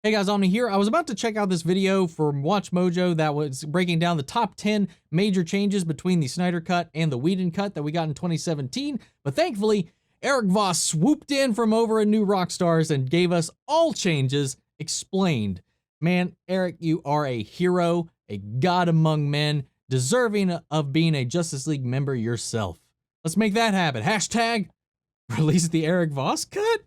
Hey guys, Omni here. I was about to check out this video from Watch Mojo that was breaking down the top 10 major changes between the Snyder Cut and the Whedon Cut that we got in 2017, but thankfully, Eric Voss swooped in from over at New Rockstars and gave us all changes explained. Man, Eric, you are a hero, a god among men, deserving of being a Justice League member yourself. Let's make that happen. Hashtag release the Eric Voss cut.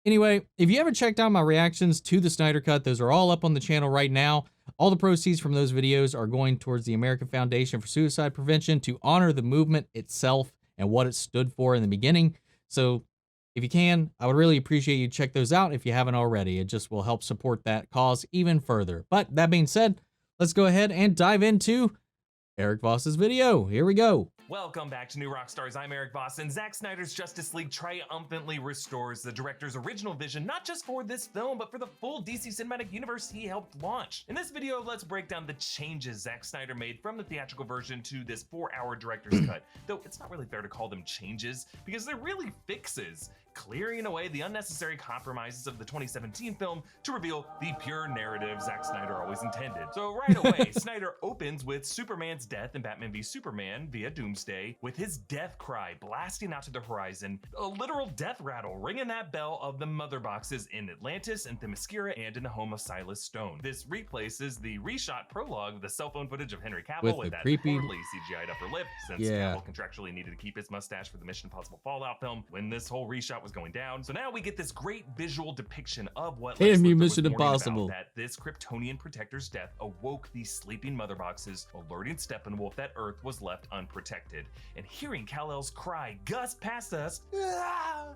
Anyway, if you haven't checked out my reactions to the Snyder Cut, those are all up on the channel right now. All the proceeds from those videos are going towards the American Foundation for Suicide Prevention to honor the movement itself and what it stood for in the beginning. So if you can, I would really appreciate you check those out if you haven't already. It just will help support that cause even further. But that being said, let's go ahead and dive into Eric Voss's video. Here we go. Welcome back to New Rockstars. I'm Eric Voss, and Zack Snyder's Justice League triumphantly restores the director's original vision, not just for this film, but for the full DC Cinematic Universe he helped launch. In this video, let's break down the changes Zack Snyder made from the theatrical version to this 4-hour director's cut. Though it's not really fair to call them changes, because they're really fixes, clearing away the unnecessary compromises of the 2017 film to reveal the pure narrative Zack Snyder always intended. So right away, Snyder opens with Superman's death in Batman v Superman via Doomsday, with his death cry blasting out to the horizon, a literal death rattle ringing that bell of the mother boxes in Atlantis and Themyscira and in the home of Silas Stone. This replaces the reshot prologue, the cell phone footage of Henry Cavill with that creepy poorly CGI'd upper lip, since Cavill contractually needed to keep his mustache for the Mission Impossible Fallout film when this whole reshot was going down. So now we get this great visual depiction of what Lex Luthor was Mission warning Impossible. about, that this Kryptonian protector's death awoke these sleeping mother boxes, alerting Steppenwolf that Earth was left unprotected. And hearing Kal-El's cry gust past us,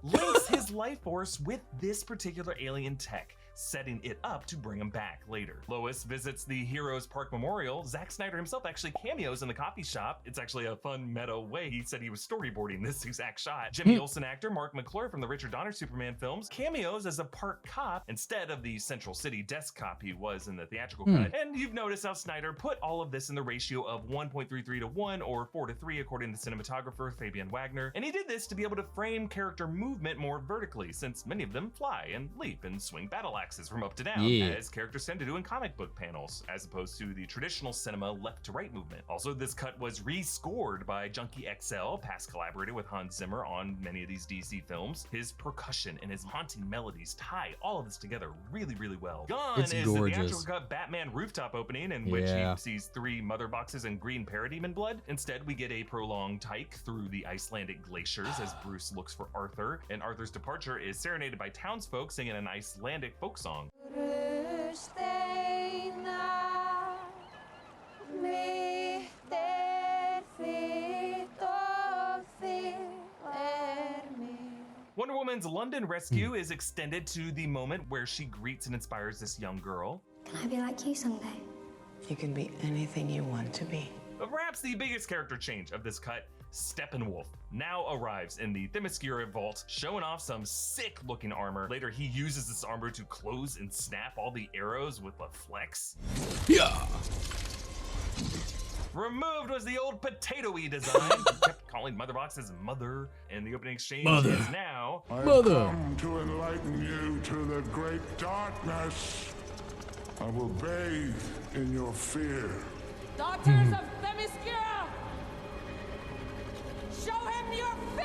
links his life force with this particular alien tech, setting it up to bring him back later. Lois visits the Heroes Park Memorial. Zack Snyder himself actually cameos in the coffee shop. It's actually a fun meta way. He said he was storyboarding this exact shot. Jimmy Olsen actor Mark McClure from the Richard Donner Superman films cameos as a park cop instead of the Central City desk cop he was in the theatrical cut. And you've noticed how Snyder put all of this in the ratio of 1.33 to 1 or 4 to 3 according to cinematographer Fabian Wagner. And he did this to be able to frame character movement more vertically, since many of them fly and leap and swing battle axes from up to down, as characters tend to do in comic book panels, as opposed to the traditional cinema left to right movement. Also, this cut was rescored by Junkie XL, past collaborator with Hans Zimmer on many of these DC films. His percussion and his haunting melodies tie all of this together really, really well. Gone is the theatrical cut Batman rooftop opening, in which he sees 3 mother boxes and green parademon blood. Instead, we get a prolonged hike through the Icelandic glaciers as Bruce looks for Arthur, and Arthur's departure is serenaded by townsfolk singing an Icelandic folk song. Wonder Woman's London rescue is extended to the moment where she greets and inspires this young girl. Can I be like you someday? You can be anything you want to be. But perhaps the biggest character change of this cut, Steppenwolf now arrives in the Themyscira vault, showing off some sick looking armor. Later, he uses this armor to close and snap all the arrows with a flex. Yeah. Removed was the old potato-y design. Kept calling mother boxes mother, and the opening exchange is now Mother. I've come to enlighten you to the great darkness. I will bathe in your fear. Daughters of Themyscira, show him your fear!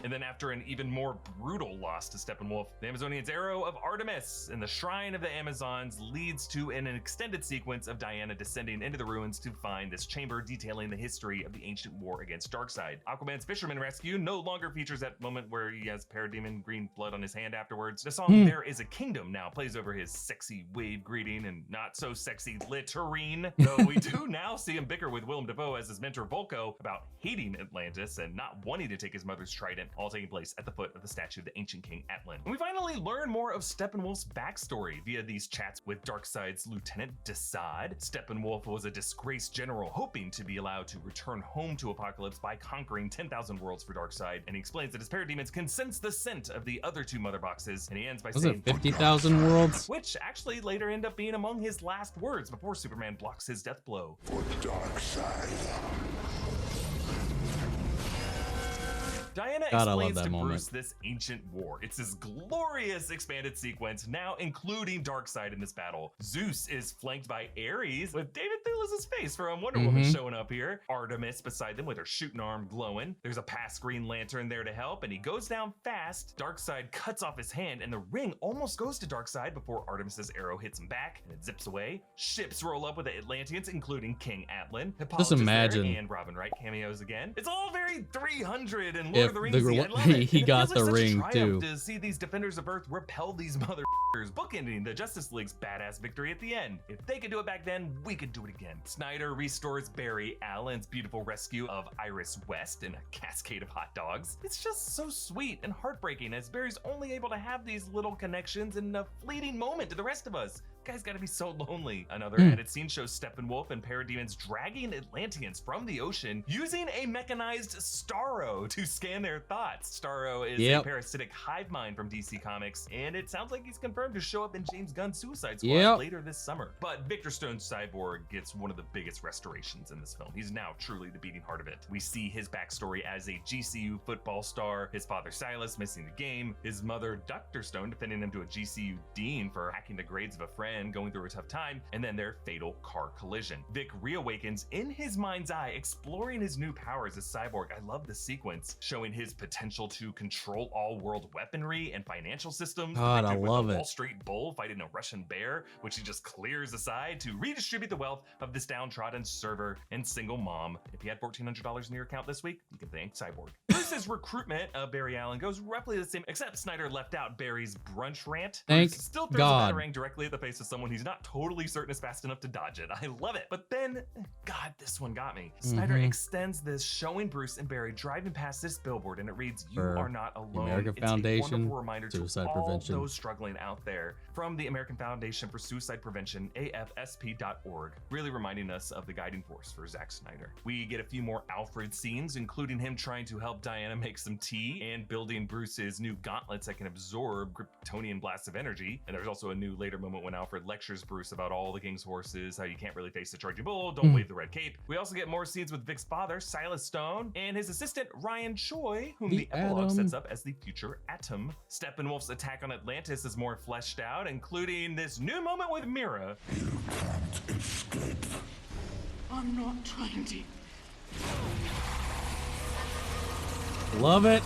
And then after an even more brutal loss to Steppenwolf, the Amazonian's Arrow of Artemis in the Shrine of the Amazons leads to an extended sequence of Diana descending into the ruins to find this chamber detailing the history of the ancient war against Darkseid. Aquaman's Fisherman Rescue no longer features that moment where he has parademon green blood on his hand afterwards. The song There Is a Kingdom now plays over his sexy wave greeting and not so sexy littering, though we do now see him bicker with Willem Dafoe as his mentor Volko about hating Atlantis and not wanting to take his mother's trident, all taking place at the foot of the statue of the ancient king Atlan. And we finally learn more of Steppenwolf's backstory via these chats with Darkseid's lieutenant Desaad. Steppenwolf was a disgraced general hoping to be allowed to return home to Apocalypse by conquering 10,000 worlds for Darkseid, and he explains that his parademons can sense the scent of the other 2 mother boxes, and he ends by saying 50,000 worlds, which actually later end up being among his last words before Superman blocks his death blow. For Darkseid. Diana God, I love explains that to moment. Bruce this ancient war. It's this glorious expanded sequence, now including Darkseid in this battle. Zeus is flanked by Ares, with David Thewlis's face from Wonder Woman showing up here. Artemis beside them with her shooting arm glowing. There's a past Green Lantern there to help, and he goes down fast. Darkseid cuts off his hand, and the ring almost goes to Darkseid before Artemis's arrow hits him back, and it zips away. Ships roll up with the Atlanteans, including King Atlan. Just imagine. And Robin Wright cameos again. It's all very 300 and Lord of the Rings. I love it. He And it got feels the like such a ring, triumph too. to see these defenders of Earth repel these bookending the Justice League's badass victory at the end. If they could do it back then, we could do it again. Snyder restores Barry Allen's beautiful rescue of Iris West in a cascade of hot dogs. It's just so sweet and heartbreaking as Barry's only able to have these little connections in a fleeting moment to the rest of us. Guy's gotta be so lonely. Another added scene shows Steppenwolf and Parademons dragging Atlanteans from the ocean using a mechanized Starro to scan their thoughts. Starro is a parasitic hive mind from DC Comics, and it sounds like he's confirmed to show up in James Gunn's Suicide Squad later this summer. But Victor Stone's Cyborg gets one of the biggest restorations in this film. He's now truly the beating heart of it. We see his backstory as a GCU football star, his father Silas missing the game, his mother Dr. Stone defending him to a GCU dean for hacking the grades of a friend going through a tough time, and then their fatal car collision. Vic reawakens in his mind's eye, exploring his new powers as Cyborg. I love the sequence, showing his potential to control all world weaponry and financial systems. God, I with love a it. Wall Street bull fighting a Russian bear, which he just clears aside to redistribute the wealth of this downtrodden server and single mom. If you had $1,400 in your account this week, you can thank Cyborg. Bruce's recruitment of Barry Allen goes roughly the same, except Snyder left out Barry's brunch rant. Thank Bruce still throws God. a batarang directly at the face of someone he's not totally certain is fast enough to dodge it. I love it. But then, God, this one got me. Snyder extends this, showing Bruce and Barry driving past this billboard, and it reads, "You For are not alone." American It's Foundation, a wonderful reminder to Suicide all Prevention. those struggling out there. From the American Foundation for Suicide Prevention, AFSP.org, really reminding us of the guiding force for Zack Snyder. We get a few more Alfred scenes, including him trying to help Diana make some tea and building Bruce's new gauntlets that can absorb Kryptonian blasts of energy. And there's also a new later moment when Alfred lectures Bruce about all the king's horses, how you can't really face the charging bull, don't wave the red cape. We also get more scenes with Vic's father, Silas Stone, and his assistant, Ryan Choi, whom the epilogue sets up as the future Atom. Steppenwolf's attack on Atlantis is more fleshed out, including this new moment with Mira. You can't escape. I'm not trying to. Love it.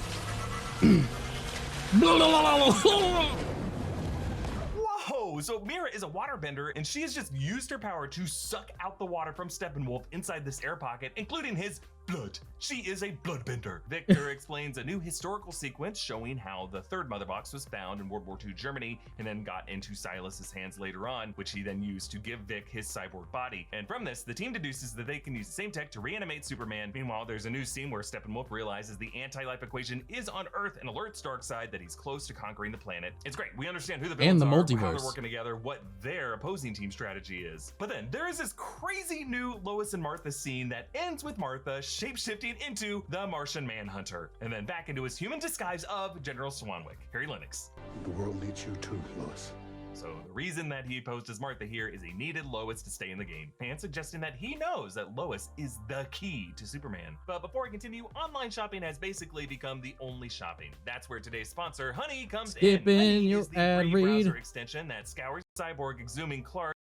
Whoa! So Mira is a waterbender, and she has just used her power to suck out the water from Steppenwolf inside this air pocket, including his blood. She is a bloodbender. Victor explains a new historical sequence showing how the third mother box was found in World War II Germany and then got into Silas's hands later on, which he then used to give Vic his cyborg body. And from this, the team deduces that they can use the same tech to reanimate Superman. Meanwhile, there's a new scene where Steppenwolf realizes the anti-life equation is on Earth and alerts Darkseid that he's close to conquering the planet. It's great. We understand who the villains And the are, how multiverse. they're working together, what their opposing team strategy is. But then there is this crazy new Lois and Martha scene that ends with Martha shape-shifting into the Martian Manhunter, and then back into his human disguise of General Swanwick, Harry Lennox. The world needs you too, Lois. So the reason that he posed as Martha here is he needed Lois to stay in the game, and suggesting that he knows that Lois is the key to Superman. But before we continue, online shopping has basically become the only shopping. That's where today's sponsor, Honey, comes in. Honey your is the ad free browser read. extension that scours Cyborg, exhuming Clark.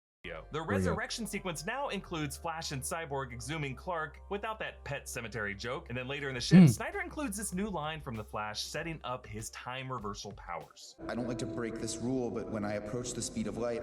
The resurrection sequence now includes Flash and Cyborg exhuming Clark without that pet cemetery joke. And then later in the ship, Snyder includes this new line from the Flash setting up his time reversal powers. I don't like to break this rule, but when I approach the speed of light,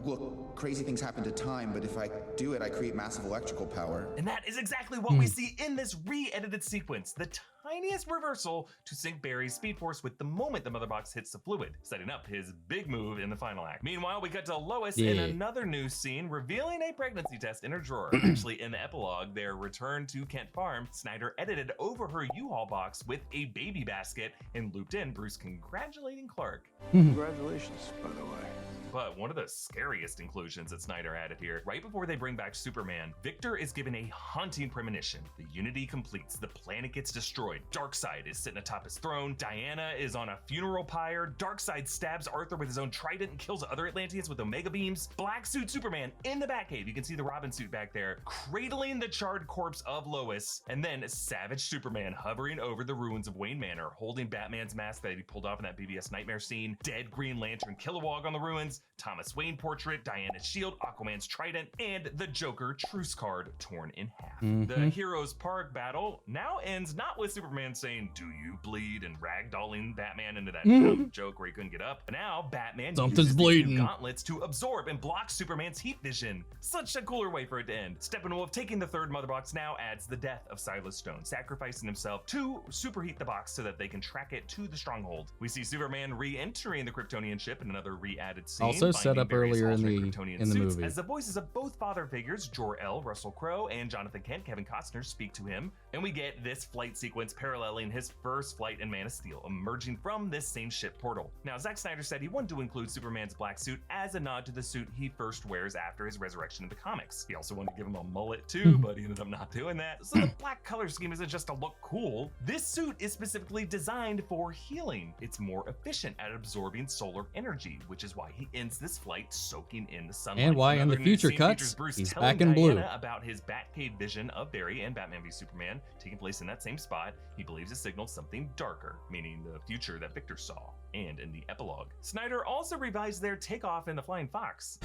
look, crazy things happen to time, but if I do it, I create massive electrical power. And that is exactly what we see in this re-edited sequence. The tiniest reversal to sync Barry's speed force with the moment the mother box hits the fluid, setting up his big move in the final act. Meanwhile, we cut to Lois in another new scene revealing a pregnancy test in her drawer. Actually, in the epilogue, their return to Kent Farm, Snyder edited over her U-Haul box with a baby basket and looped in Bruce congratulating Clark. Congratulations, by the way. But one of the scariest inclusions that Snyder added here, right before they bring back Superman, Victor is given a haunting premonition. The Unity completes, the planet gets destroyed, destroyed. Darkseid is sitting atop his throne. Diana is on a funeral pyre. Darkseid stabs Arthur with his own trident and kills other Atlanteans with Omega beams. Black suit Superman in the Batcave. You can see the Robin suit back there, cradling the charred corpse of Lois. And then Savage Superman hovering over the ruins of Wayne Manor, holding Batman's mask that he pulled off in that BVS Nightmare scene. Dead Green Lantern Kilowog on the ruins. Thomas Wayne portrait, Diana's shield, Aquaman's trident, and the Joker truce card torn in half. The Heroes Park battle now ends not with Superman saying, "Do you bleed?" and ragdolling Batman into that dumb joke where he couldn't get up. But now Batman uses these new gauntlets to absorb and block Superman's heat vision. Such a cooler way for it to end. Steppenwolf, taking the third mother box, now adds the death of Silas Stone, sacrificing himself to superheat the box so that they can track it to the stronghold. We see Superman re-entering the Kryptonian ship in another re-added scene. Also set up earlier in the movie. As the voices of both father figures, Jor-El, Russell Crowe, and Jonathan Kent, Kevin Costner, speak to him, and we get this flight sequence paralleling his first flight in Man of Steel, emerging from this same ship portal. Now, Zack Snyder said he wanted to include Superman's black suit as a nod to the suit he first wears after his resurrection in the comics. He also wanted to give him a mullet too, but he ended up not doing that. So the black color scheme isn't just to look cool. This suit is specifically designed for healing. It's more efficient at absorbing solar energy, which is why he ends this flight soaking in the sunlight. And why in the future cuts, he's back in blue. About his Batcave vision of Barry and Batman v Superman taking place in that same spot. He believes it signals something darker, meaning the future that Victor saw. And in the epilogue, Snyder also revised their takeoff in the Flying Fox.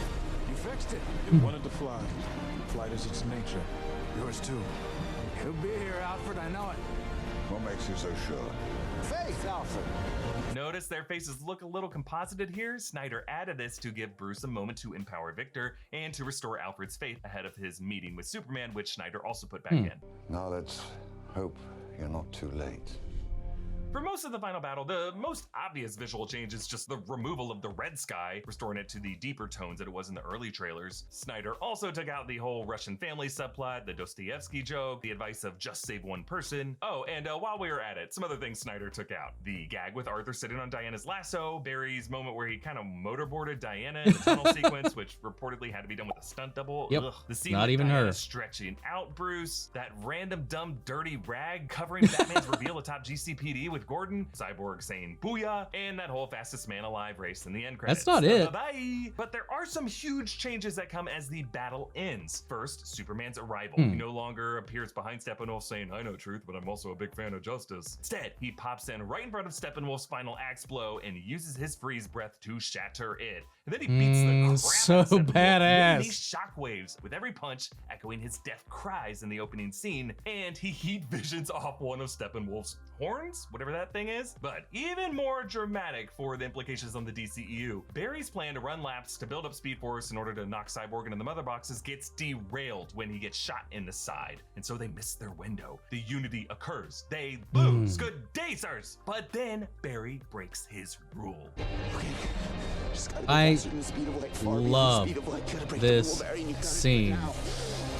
You fixed it. It wanted to fly. Flight is its nature. Yours too. He'll be here, Alfred. I know it. What makes you so sure? Faith, Alfred. Notice their faces look a little composited here. Snyder added this to give Bruce a moment to empower Victor and to restore Alfred's faith ahead of his meeting with Superman, which Snyder also put back in. Now let's hope you're not too late. For most of the final battle, the most obvious visual change is just the removal of the red sky, restoring it to the deeper tones that it was in the early trailers. Snyder also took out the whole Russian family subplot, the Dostoevsky joke, the advice of just save one person. Oh, and while we were at it, some other things Snyder took out. The gag with Arthur sitting on Diana's lasso, Barry's moment where he kind of motorboarded Diana in the tunnel sequence, which reportedly had to be done with a stunt double. Yep. Ugh. The scene Not with even Diana her. stretching out Bruce, that random dumb dirty rag covering Batman's reveal atop GCPD with Gordon, Cyborg saying booyah, and that whole fastest man alive race in the end credits. That's not it. Bye-bye. But there are some huge changes that come as the battle ends. First, Superman's arrival. He no longer appears behind Steppenwolf saying, "I know truth, but I'm also a big fan of justice." Instead, he pops in right in front of Steppenwolf's final axe blow and uses his freeze breath to shatter it. And then he beats the crap so out of Steppenwolf, badass. hitting these shockwaves, with every punch echoing his death cries in the opening scene, and he heat visions off one of Steppenwolf's horns, whatever that thing is. But even more dramatic for the implications on the DCEU, Barry's plan to run laps to build up Speed Force in order to knock Cyborg into the mother boxes gets derailed when he gets shot in the side, and so they miss their window. The unity occurs. They lose. Good day, sirs. But then Barry breaks his rule. I love this scene.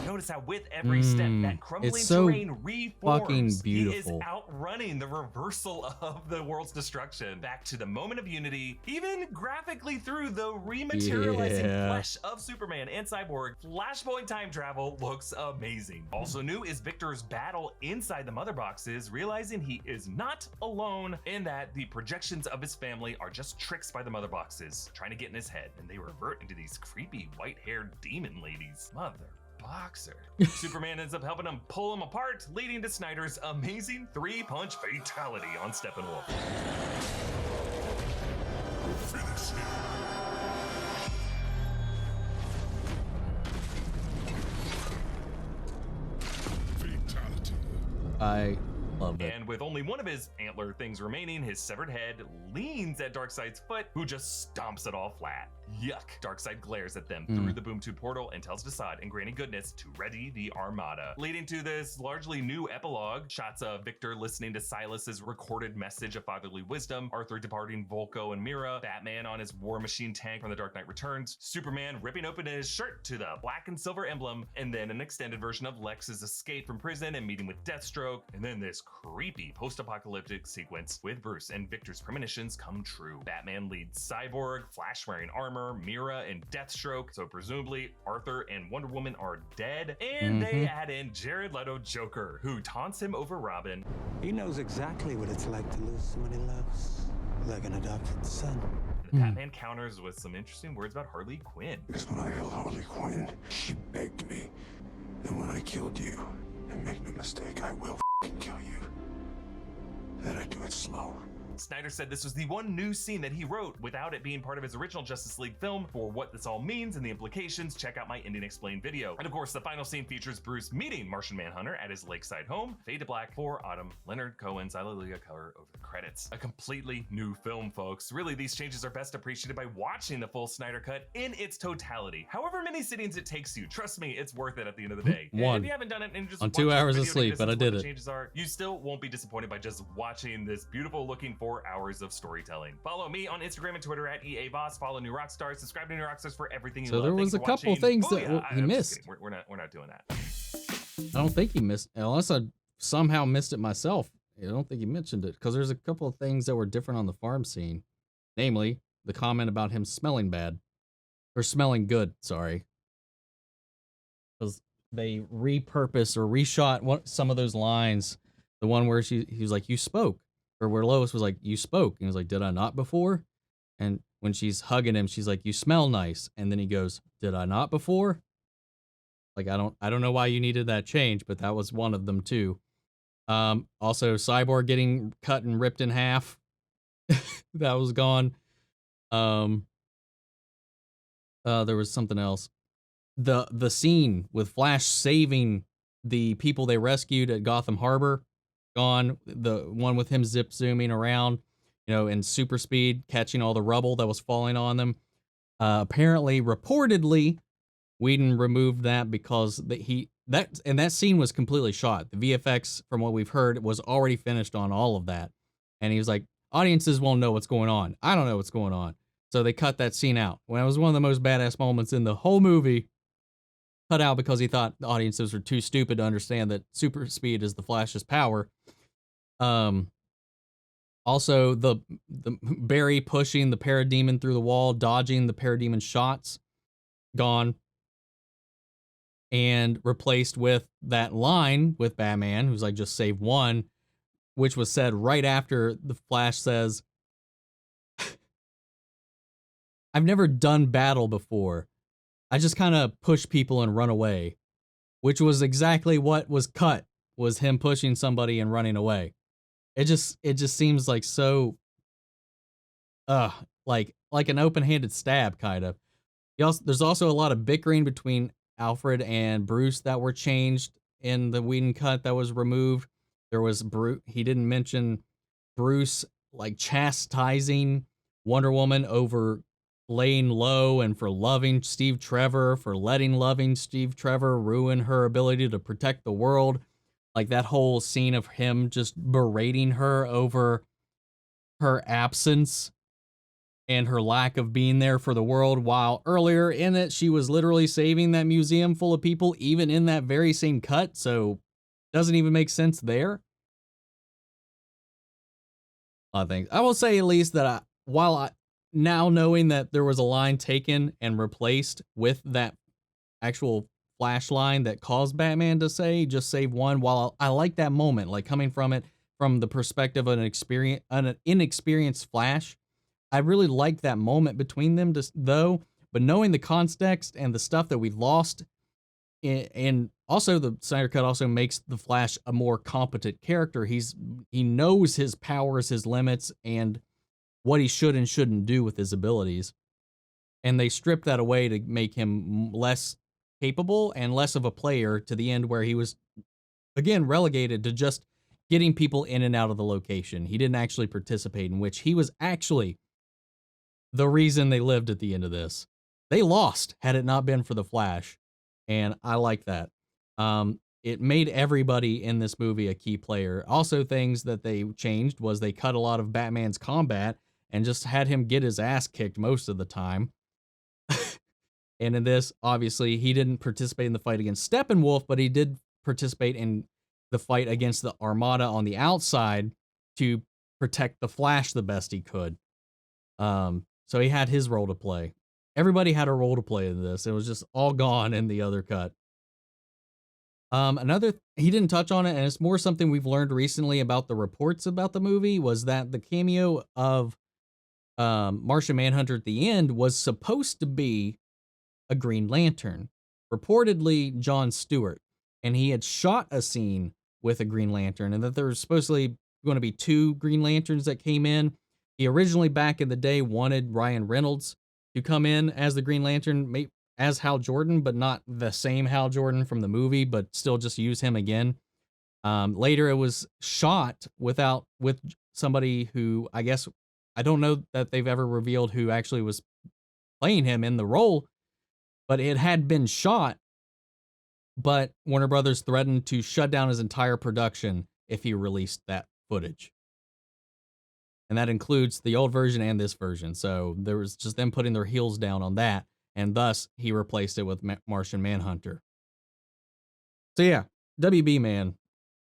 Notice how with every step that crumbling It's so terrain reforms. fucking He is beautiful. outrunning the reversal of the world's destruction back to the moment of unity, even graphically through the rematerializing flesh of Superman and Cyborg. Flashpoint time travel looks amazing. Also new is Victor's battle inside the mother boxes, realizing he is not alone and that the projections of his family are just tricks by the mother boxes, trying to get in his head, and they revert into these creepy white-haired demon ladies. Mother boxer. Superman ends up helping him pull him apart, leading to Snyder's amazing 3-punch fatality on Steppenwolf. Finish him. Fatality. I love it. And with only one of his antler things remaining, his severed head leans at Darkseid's foot, who just stomps it all flat. Yuck. Darkseid glares at them through the Boom 2 portal and tells Desaad and Granny Goodness to ready the Armada, leading to this largely new epilogue. Shots of Victor listening to Silas's recorded message of fatherly wisdom, Arthur departing Volko and Mira, Batman on his War Machine tank from The Dark Knight Returns, Superman ripping open his shirt to the black and silver emblem, and then an extended version of Lex's escape from prison and meeting with Deathstroke, and then this creepy post-apocalyptic sequence with Bruce and Victor's premonitions come true. Batman leads Cyborg, Flash wearing armor, Mira, and Deathstroke, so presumably Arthur and Wonder Woman are dead, and they add in Jared Leto Joker, who taunts him over Robin. He knows exactly what it's like to lose someone he loves, like an adopted son. The Batman counters with some interesting words about Harley Quinn. Because when I killed Harley Quinn, she begged me. And when I killed you, and make no mistake, I will f***ing kill you. Then I do it slow. Snyder said this was the one new scene that he wrote without it being part of his original Justice League film. For what this all means and the implications, check out my Ending Explained video. And of course, the final scene features Bruce meeting Martian Manhunter at his lakeside home. Fade to black for Autumn. Leonard Cohen's Hallelujah cover over the credits. A completely new film, folks. Really, these changes are best appreciated by watching the full Snyder Cut in its totality. However many sittings it takes you, trust me, it's worth it at the end of the day. One. If you haven't done it and just On watch 2 this hours of video to sleep, get a but I sense of what did the it. changes are, you still won't be disappointed by just watching this beautiful looking 4 hours of storytelling. Follow me on Instagram and Twitter at EAVoss. Follow New Rockstars. Subscribe to New Rockstars for everything you So love. there Thanks was a for couple watching. things that Booyah! he I'm just missed. kidding. We're not doing that. I don't think he missed, unless I somehow missed it myself. I don't think he mentioned it because there's a couple of things that were different on the farm scene. Namely, the comment about him smelling bad or smelling good. Sorry. Because they repurposed or reshot some of those lines. The one where he was like, "You spoke," or where Lois was like, "You spoke." And he was like, "Did I not before?" And when she's hugging him, she's like, "You smell nice." And then he goes, "Did I not before?" Like, I don't know why you needed that change, but that was one of them too. Also Cyborg getting cut and ripped in half. That was gone. There was something else. The scene with Flash saving the people they rescued at Gotham Harbor, gone. The one with him zip zooming around, in super speed, catching all the rubble that was falling on them. Apparently, reportedly, Whedon removed that because that scene was completely shot. The VFX, from what we've heard, was already finished on all of that. And he was like, audiences won't know what's going on. I don't know what's going on. So they cut that scene out. When it was one of the most badass moments in the whole movie, cut out because he thought the audiences were too stupid to understand that super speed is the Flash's power. Also, the Barry pushing the Parademon through the wall, dodging the Parademon shots, gone. And replaced with that line with Batman, who's like, "Just save one," which was said right after the Flash says, "I've never done battle before. I just kind of push people and run away," which was exactly what was cut, was him pushing somebody and running away. It just seems like so, like an open-handed stab, kind of. There's also a lot of bickering between Alfred and Bruce that were changed in the Whedon cut that was removed. There was he didn't mention Bruce like chastising Wonder Woman over laying low and for loving Steve Trevor, for letting loving Steve Trevor ruin her ability to protect the world. Like that whole scene of him just berating her over her absence and her lack of being there for the world, while earlier in it, she was literally saving that museum full of people, even in that very same cut, so doesn't even make sense there. A lot of things. I will say at least that now knowing that there was a line taken and replaced with that actual Flash line that caused Batman to say, "Just save one," while I like that moment, like coming from it from the perspective of an inexperienced Flash, I really liked that moment between them, though. But knowing the context and the stuff that we lost, and also the Snyder Cut also makes the Flash a more competent character. He knows his powers, his limits, and what he should and shouldn't do with his abilities. And they stripped that away to make him less capable and less of a player, to the end where he was, again, relegated to just getting people in and out of the location. He didn't actually participate, in which he was actually the reason they lived at the end of this. They lost had it not been for the Flash, and I like that. It made everybody in this movie a key player. Also, things that they changed was they cut a lot of Batman's combat and just had him get his ass kicked most of the time. And in this, obviously, he didn't participate in the fight against Steppenwolf, but he did participate in the fight against the Armada on the outside to protect the Flash the best he could. So he had his role to play. Everybody had a role to play in this. It was just all gone in the other cut. He didn't touch on it, and it's more something we've learned recently about the reports about the movie, was that the cameo of Martian Manhunter at the end was supposed to be a Green Lantern, reportedly John Stewart, and he had shot a scene with a Green Lantern, and that there was supposedly going to be 2 Green Lanterns that came in. He originally, back in the day, wanted Ryan Reynolds to come in as the Green Lantern, as Hal Jordan, but not the same Hal Jordan from the movie, but still just use him again. Later, it was shot with somebody who, I guess, I don't know that they've ever revealed who actually was playing him in the role, but it had been shot, but Warner Brothers threatened to shut down his entire production if he released that footage. And that includes the old version and this version. So there was just them putting their heels down on that, and thus he replaced it with Martian Manhunter. So yeah, WB, man,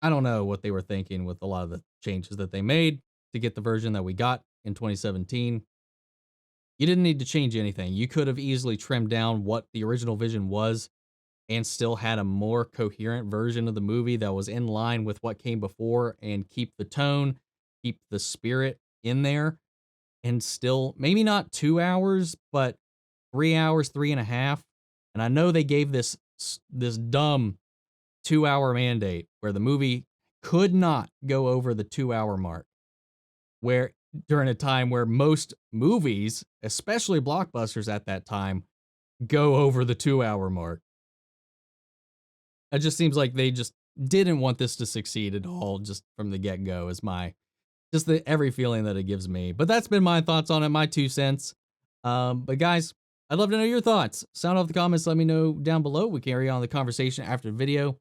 I don't know what they were thinking with a lot of the changes that they made to get the version that we got in 2017. You didn't need to change anything. You could have easily trimmed down what the original vision was and still had a more coherent version of the movie that was in line with what came before, and keep the tone, keep the spirit in there, and still maybe not 2 hours, but 3 hours, 3.5. And I know they gave this dumb 2-hour mandate where the movie could not go over the 2-hour mark, where during a time where most movies, especially blockbusters at that time, go over the 2-hour mark. It just seems like they just didn't want this to succeed at all, just from the get-go, is every feeling that it gives me. But that's been my thoughts on it, my 2 cents. But guys, I'd love to know your thoughts. Sound off the comments, let me know down below. We carry on the conversation after the video.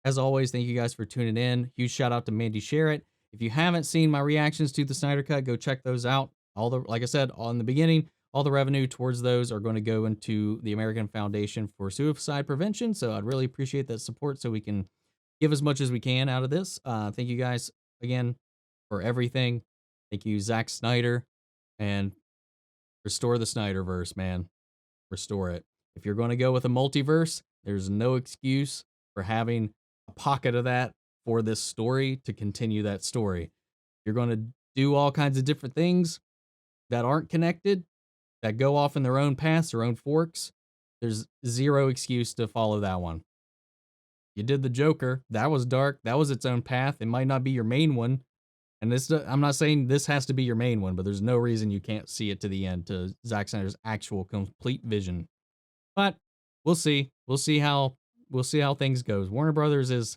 As always, thank you guys for tuning in. Huge shout out to Mandy Sherritt. If you haven't seen my reactions to the Snyder Cut, go check those out. Like I said on the beginning, all the revenue towards those are going to go into the American Foundation for Suicide Prevention. So I'd really appreciate that support so we can give as much as we can out of this. Thank you guys again for everything. Thank you, Zack Snyder, and restore the Snyderverse, man. Restore it. If you're going to go with a multiverse, there's no excuse for having a pocket of that for this story to continue that story. You're going to do all kinds of different things that aren't connected, that go off in their own paths, their own forks. There's zero excuse to follow that one. You did the Joker. That was dark. That was its own path. It might not be your main one. And I'm not saying this has to be your main one, but there's no reason you can't see it to the end, to Zack Snyder's actual complete vision. But we'll see. We'll see how things goes. Warner Brothers is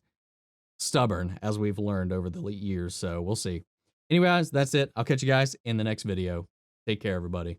stubborn, as we've learned over the years, so we'll see. Anyway, guys, that's it. I'll catch you guys in the next video. Take care, everybody.